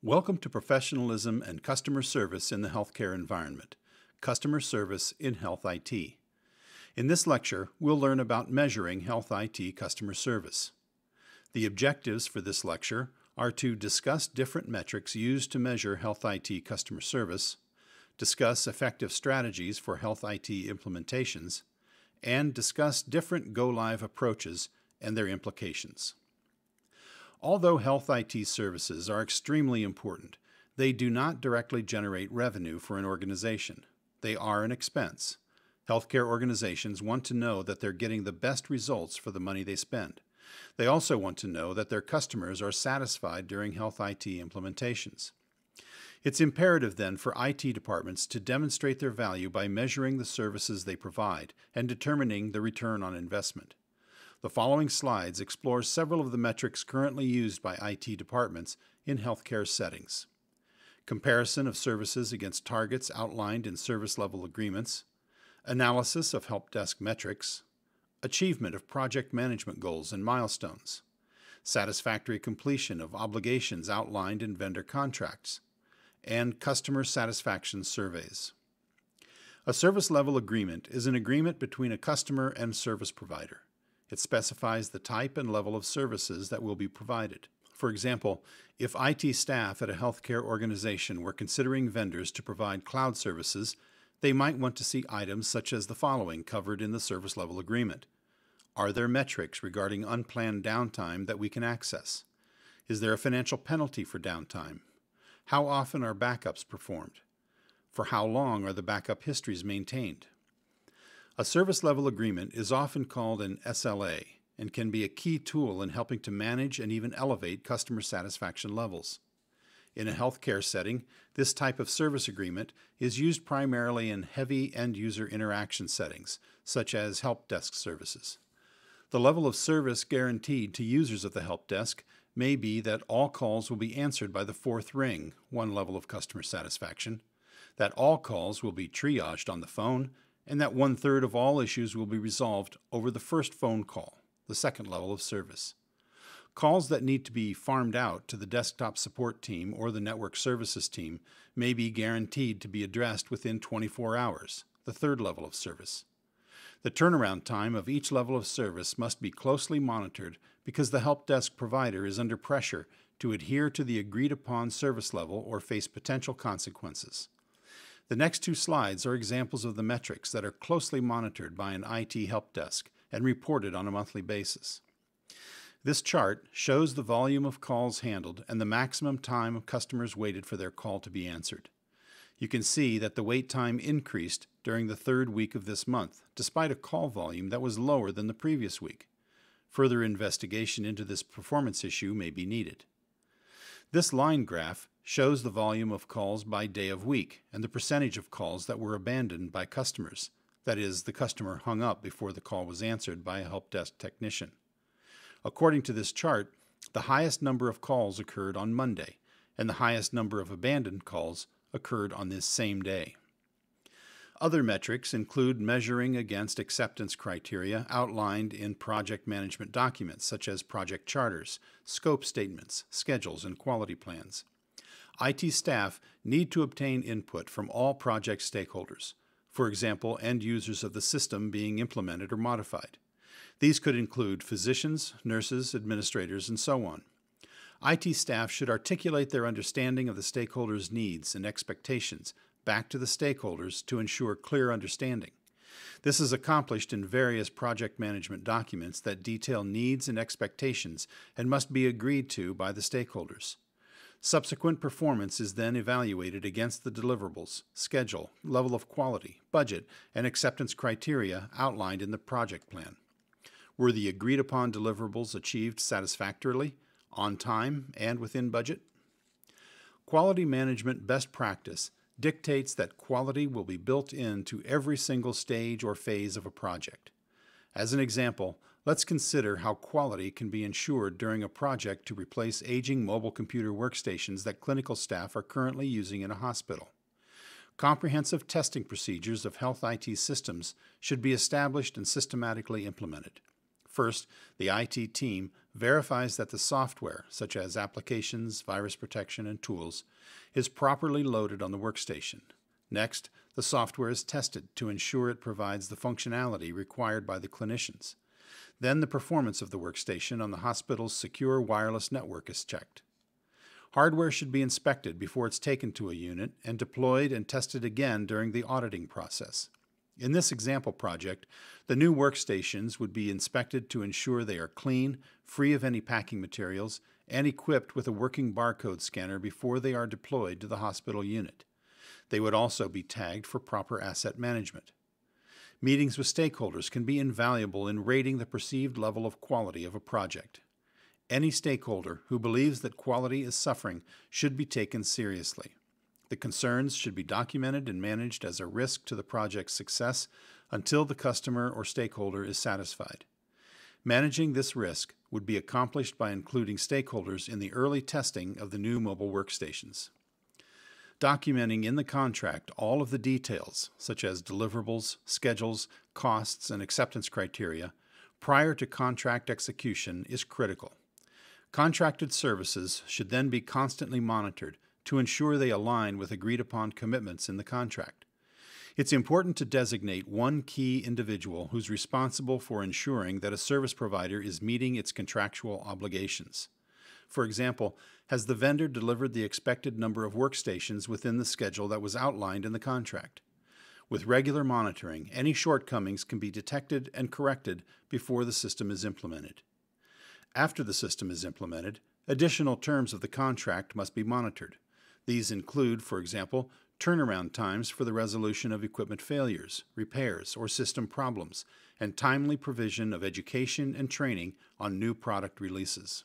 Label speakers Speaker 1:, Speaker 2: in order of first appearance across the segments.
Speaker 1: Welcome to Professionalism and Customer Service in the Healthcare Environment, Customer Service in Health IT. In this lecture, we'll learn about measuring health IT customer service. The objectives for this lecture are to discuss different metrics used to measure health IT customer service, discuss effective strategies for health IT implementations, and discuss different go-live approaches and their implications. Although health IT services are extremely important, they do not directly generate revenue for an organization. They are an expense. Healthcare organizations want to know that they're getting the best results for the money they spend. They also want to know that their customers are satisfied during health IT implementations. It's imperative then for IT departments to demonstrate their value by measuring the services they provide and determining the return on investment. The following slides explore several of the metrics currently used by IT departments in healthcare settings. Comparison of services against targets outlined in service level agreements, analysis of help desk metrics, achievement of project management goals and milestones, satisfactory completion of obligations outlined in vendor contracts, and customer satisfaction surveys. A service level agreement is an agreement between a customer and service provider. It specifies the type and level of services that will be provided. For example, if IT staff at a healthcare organization were considering vendors to provide cloud services, they might want to see items such as the following covered in the service level agreement. Are there metrics regarding unplanned downtime that we can access? Is there a financial penalty for downtime? How often are backups performed? For how long are the backup histories maintained? A service level agreement is often called an SLA and can be a key tool in helping to manage and even elevate customer satisfaction levels. In a healthcare setting, this type of service agreement is used primarily in heavy end-user interaction settings, such as help desk services. The level of service guaranteed to users of the help desk may be that all calls will be answered by the fourth ring, one level of customer satisfaction, that all calls will be triaged on the phone, and that 1/3 of all issues will be resolved over the first phone call, the second level of service. Calls that need to be farmed out to the desktop support team or the network services team may be guaranteed to be addressed within 24 hours, the third level of service. The turnaround time of each level of service must be closely monitored because the help desk provider is under pressure to adhere to the agreed-upon service level or face potential consequences. The next two slides are examples of the metrics that are closely monitored by an IT help desk and reported on a monthly basis. This chart shows the volume of calls handled and the maximum time customers waited for their call to be answered. You can see that the wait time increased during the third week of this month, despite a call volume that was lower than the previous week. Further investigation into this performance issue may be needed. This line graph shows the volume of calls by day of week and the percentage of calls that were abandoned by customers. That is, the customer hung up before the call was answered by a help desk technician. According to this chart, the highest number of calls occurred on Monday, and the highest number of abandoned calls occurred on this same day. Other metrics include measuring against acceptance criteria outlined in project management documents such as project charters, scope statements, schedules, and quality plans. IT staff need to obtain input from all project stakeholders, for example, end users of the system being implemented or modified. These could include physicians, nurses, administrators, and so on. IT staff should articulate their understanding of the stakeholders' needs and expectations back to the stakeholders to ensure clear understanding. This is accomplished in various project management documents that detail needs and expectations and must be agreed to by the stakeholders. Subsequent performance is then evaluated against the deliverables, schedule, level of quality, budget, and acceptance criteria outlined in the project plan. Were the agreed-upon deliverables achieved satisfactorily, on time, and within budget? Quality management best practice dictates that quality will be built into every single stage or phase of a project. As an example, let's consider how quality can be ensured during a project to replace aging mobile computer workstations that clinical staff are currently using in a hospital. Comprehensive testing procedures of health IT systems should be established and systematically implemented. First, the IT team verifies that the software, such as applications, virus protection, and tools, is properly loaded on the workstation. Next, the software is tested to ensure it provides the functionality required by the clinicians. Then the performance of the workstation on the hospital's secure wireless network is checked. Hardware should be inspected before it's taken to a unit and deployed and tested again during the auditing process. In this example project, the new workstations would be inspected to ensure they are clean, free of any packing materials, and equipped with a working barcode scanner before they are deployed to the hospital unit. They would also be tagged for proper asset management. Meetings with stakeholders can be invaluable in rating the perceived level of quality of a project. Any stakeholder who believes that quality is suffering should be taken seriously. The concerns should be documented and managed as a risk to the project's success until the customer or stakeholder is satisfied. Managing this risk would be accomplished by including stakeholders in the early testing of the new mobile workstations. Documenting in the contract all of the details, such as deliverables, schedules, costs, and acceptance criteria, prior to contract execution is critical. Contracted services should then be constantly monitored to ensure they align with agreed-upon commitments in the contract. It's important to designate one key individual who's responsible for ensuring that a service provider is meeting its contractual obligations. For example, has the vendor delivered the expected number of workstations within the schedule that was outlined in the contract? With regular monitoring, any shortcomings can be detected and corrected before the system is implemented. After the system is implemented, additional terms of the contract must be monitored. These include, for example, turnaround times for the resolution of equipment failures, repairs, or system problems, and timely provision of education and training on new product releases.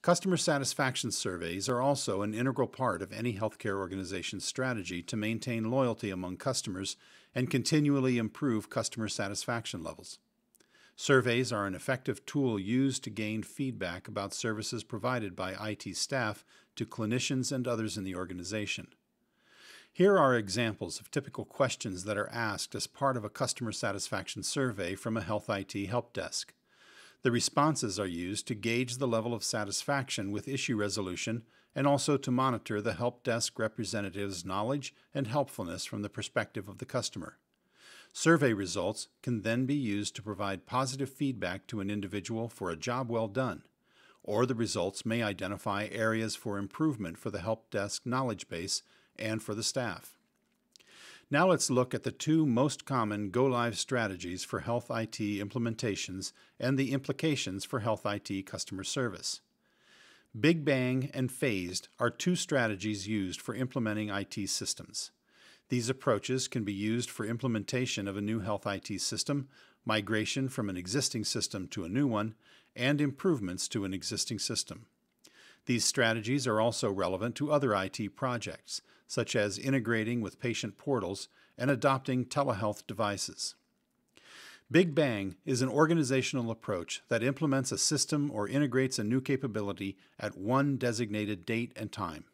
Speaker 1: Customer satisfaction surveys are also an integral part of any healthcare organization's strategy to maintain loyalty among customers and continually improve customer satisfaction levels. Surveys are an effective tool used to gain feedback about services provided by IT staff to clinicians and others in the organization. Here are examples of typical questions that are asked as part of a customer satisfaction survey from a Health IT help desk. The responses are used to gauge the level of satisfaction with issue resolution and also to monitor the help desk representative's knowledge and helpfulness from the perspective of the customer. Survey results can then be used to provide positive feedback to an individual for a job well done, or the results may identify areas for improvement for the help desk knowledge base and for the staff. Now let's look at the two most common go-live strategies for Health IT implementations and the implications for Health IT customer service. Big Bang and Phased are two strategies used for implementing IT systems. These approaches can be used for implementation of a new Health IT system, migration from an existing system to a new one, and improvements to an existing system. These strategies are also relevant to other IT projects, such as integrating with patient portals and adopting telehealth devices. Big Bang is an organizational approach that implements a system or integrates a new capability at one designated date and time.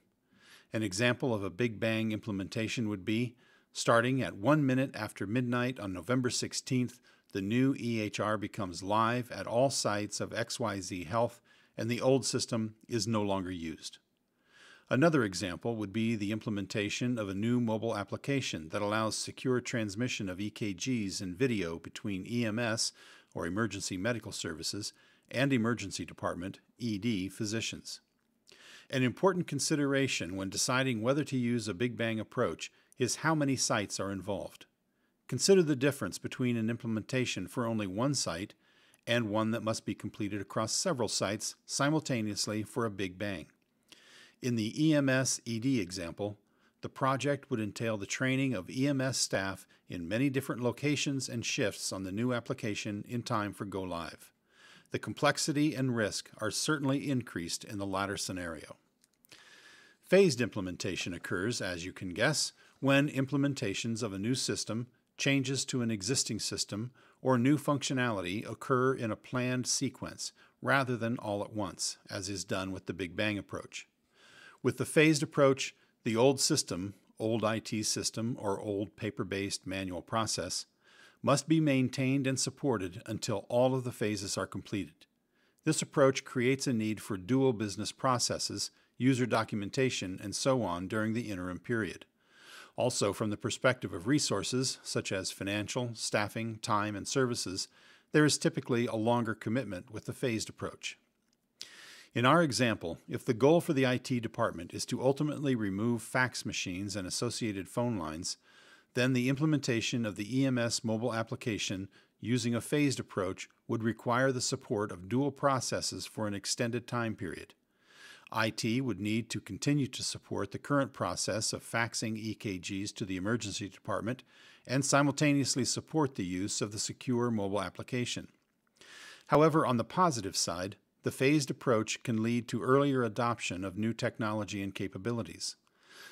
Speaker 1: An example of a Big Bang implementation would be, starting at 1 minute after midnight on November 16th, the new EHR becomes live at all sites of XYZ Health and the old system is no longer used. Another example would be the implementation of a new mobile application that allows secure transmission of EKGs and video between EMS, or Emergency Medical Services, and Emergency Department, ED, physicians. An important consideration when deciding whether to use a Big Bang approach is how many sites are involved. Consider the difference between an implementation for only one site and one that must be completed across several sites simultaneously for a Big Bang. In the EMS-ED example, the project would entail the training of EMS staff in many different locations and shifts on the new application in time for go live. The complexity and risk are certainly increased in the latter scenario. Phased implementation occurs, as you can guess, when implementations of a new system, changes to an existing system, or new functionality occur in a planned sequence rather than all at once, as is done with the Big Bang approach. With the phased approach, the old system, old IT system, or old paper-based manual process, must be maintained and supported until all of the phases are completed. This approach creates a need for dual business processes, user documentation, and so on during the interim period. Also, from the perspective of resources, such as financial, staffing, time, and services, there is typically a longer commitment with the phased approach. In our example, if the goal for the IT department is to ultimately remove fax machines and associated phone lines, then the implementation of the EMS mobile application using a phased approach would require the support of dual processes for an extended time period. IT would need to continue to support the current process of faxing EKGs to the emergency department and simultaneously support the use of the secure mobile application. However, on the positive side, the phased approach can lead to earlier adoption of new technology and capabilities.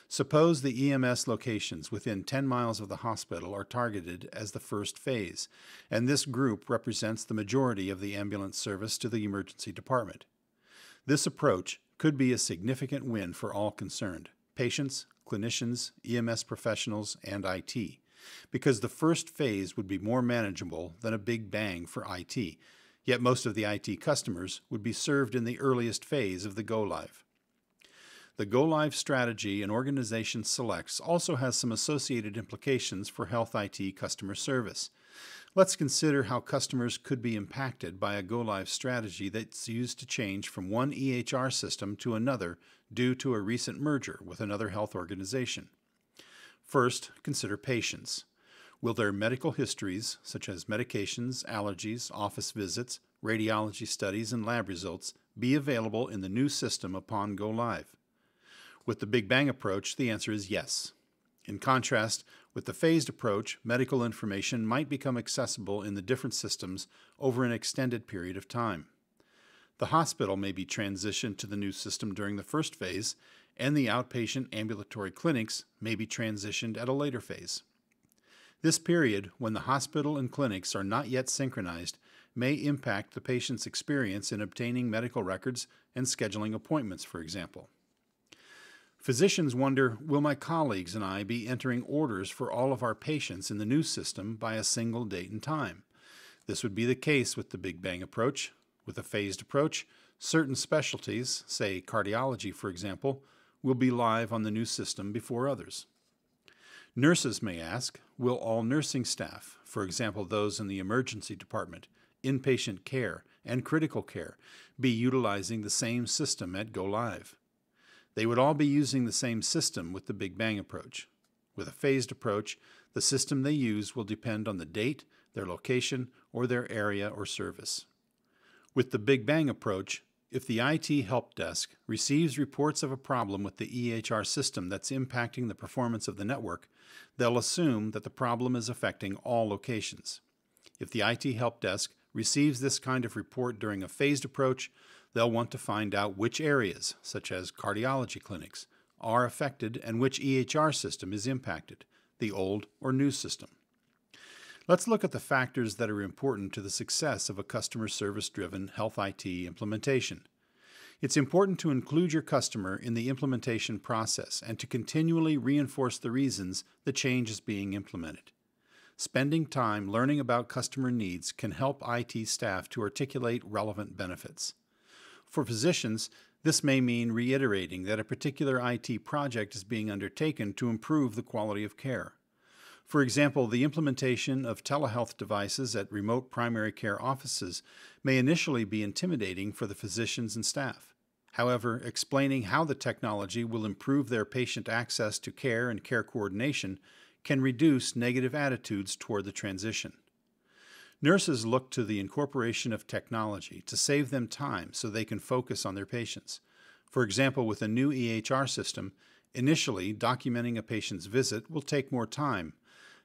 Speaker 1: Suppose the EMS locations within 10 miles of the hospital are targeted as the first phase, and this group represents the majority of the ambulance service to the emergency department. This approach could be a significant win for all concerned, patients, clinicians, EMS professionals, and IT, because the first phase would be more manageable than a big bang for IT, yet most of the IT customers would be served in the earliest phase of the go-live. The go-live strategy an organization selects also has some associated implications for health IT customer service. Let's consider how customers could be impacted by a go-live strategy that's used to change from one EHR system to another due to a recent merger with another health organization. First, consider patients. Will their medical histories, such as medications, allergies, office visits, radiology studies, and lab results, be available in the new system upon go-live? With the Big Bang approach, the answer is yes. In contrast, with the phased approach, medical information might become accessible in the different systems over an extended period of time. The hospital may be transitioned to the new system during the first phase, and the outpatient ambulatory clinics may be transitioned at a later phase. This period, when the hospital and clinics are not yet synchronized, may impact the patient's experience in obtaining medical records and scheduling appointments, for example. Physicians wonder, will my colleagues and I be entering orders for all of our patients in the new system by a single date and time? This would be the case with the Big Bang approach. With a phased approach, certain specialties, say cardiology for example, will be live on the new system before others. Nurses may ask, will all nursing staff, for example those in the emergency department, inpatient care, and critical care, be utilizing the same system at go live? They would all be using the same system with the Big Bang approach. With a phased approach, the system they use will depend on the date, their location, or their area or service. With the Big Bang approach, if the IT help desk receives reports of a problem with the EHR system that's impacting the performance of the network, they'll assume that the problem is affecting all locations. If the IT help desk receives this kind of report during a phased approach, they'll want to find out which areas, such as cardiology clinics, are affected and which EHR system is impacted, the old or new system. Let's look at the factors that are important to the success of a customer service-driven health IT implementation. It's important to include your customer in the implementation process and to continually reinforce the reasons the change is being implemented. Spending time learning about customer needs can help IT staff to articulate relevant benefits. For physicians, this may mean reiterating that a particular IT project is being undertaken to improve the quality of care. For example, the implementation of telehealth devices at remote primary care offices may initially be intimidating for the physicians and staff. However, explaining how the technology will improve their patient access to care and care coordination can reduce negative attitudes toward the transition. Nurses look to the incorporation of technology to save them time so they can focus on their patients. For example, with a new EHR system, initially documenting a patient's visit will take more time.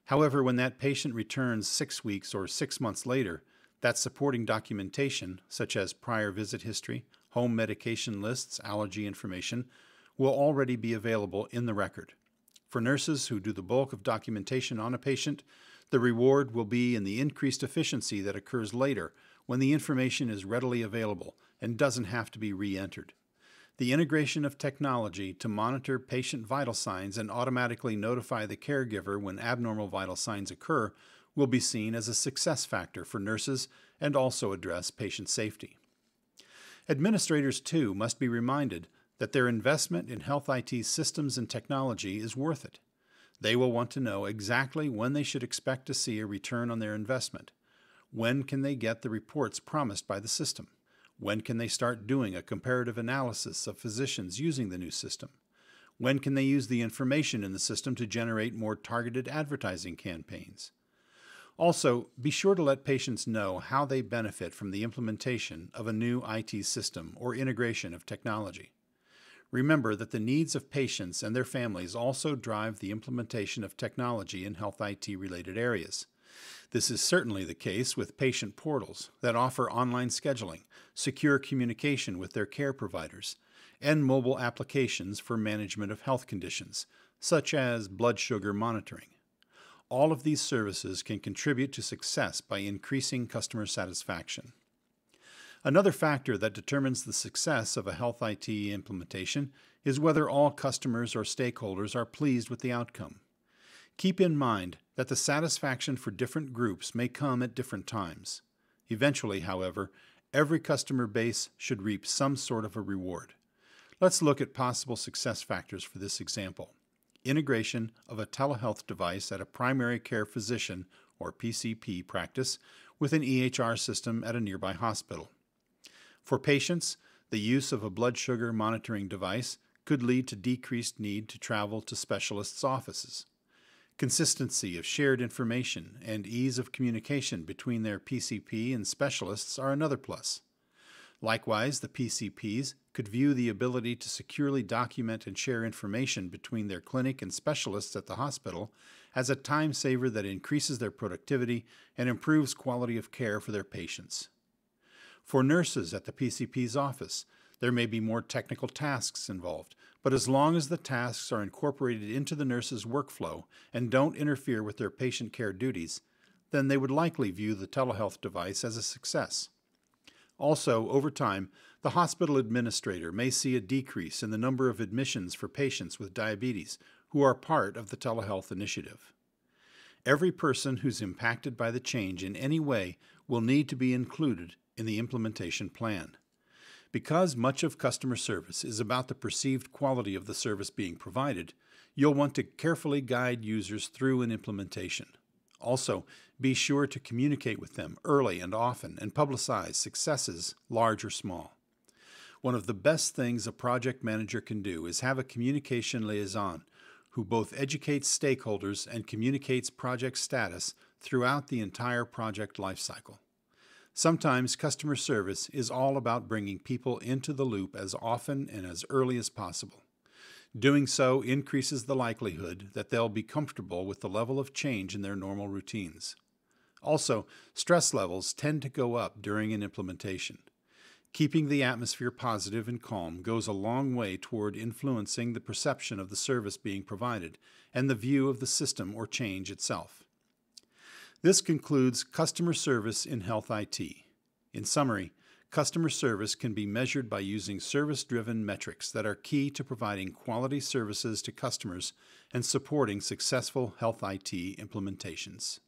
Speaker 1: However, when that patient returns 6 weeks or 6 months later, that supporting documentation, such as prior visit history, home medication lists, allergy information, will already be available in the record. For nurses who do the bulk of documentation on a patient, the reward will be in the increased efficiency that occurs later when the information is readily available and doesn't have to be re-entered. The integration of technology to monitor patient vital signs and automatically notify the caregiver when abnormal vital signs occur will be seen as a success factor for nurses and also address patient safety. Administrators, too, must be reminded that their investment in health IT systems and technology is worth it. They will want to know exactly when they should expect to see a return on their investment. When can they get the reports promised by the system? When can they start doing a comparative analysis of physicians using the new system? When can they use the information in the system to generate more targeted advertising campaigns? Also, be sure to let patients know how they benefit from the implementation of a new IT system or integration of technology. Remember that the needs of patients and their families also drive the implementation of technology in health IT-related areas. This is certainly the case with patient portals that offer online scheduling, secure communication with their care providers, and mobile applications for management of health conditions, such as blood sugar monitoring. All of these services can contribute to success by increasing customer satisfaction. Another factor that determines the success of a health IT implementation is whether all customers or stakeholders are pleased with the outcome. Keep in mind that the satisfaction for different groups may come at different times. Eventually, however, every customer base should reap some sort of a reward. Let's look at possible success factors for this example. Integration of a telehealth device at a primary care physician or PCP practice with an EHR system at a nearby hospital. For patients, the use of a blood sugar monitoring device could lead to decreased need to travel to specialists' offices. Consistency of shared information and ease of communication between their PCP and specialists are another plus. Likewise, the PCPs could view the ability to securely document and share information between their clinic and specialists at the hospital as a time saver that increases their productivity and improves quality of care for their patients. For nurses at the PCP's office, there may be more technical tasks involved, but as long as the tasks are incorporated into the nurse's workflow and don't interfere with their patient care duties, then they would likely view the telehealth device as a success. Also, over time, the hospital administrator may see a decrease in the number of admissions for patients with diabetes who are part of the telehealth initiative. Every person who's impacted by the change in any way will need to be included in the implementation plan. Because much of customer service is about the perceived quality of the service being provided, you'll want to carefully guide users through an implementation. Also, be sure to communicate with them early and often and publicize successes, large or small. One of the best things a project manager can do is have a communication liaison who both educates stakeholders and communicates project status throughout the entire project lifecycle. Sometimes customer service is all about bringing people into the loop as often and as early as possible. Doing so increases the likelihood that they'll be comfortable with the level of change in their normal routines. Also, stress levels tend to go up during an implementation. Keeping the atmosphere positive and calm goes a long way toward influencing the perception of the service being provided and the view of the system or change itself. This concludes customer service in health IT. In summary, customer service can be measured by using service-driven metrics that are key to providing quality services to customers and supporting successful health IT implementations.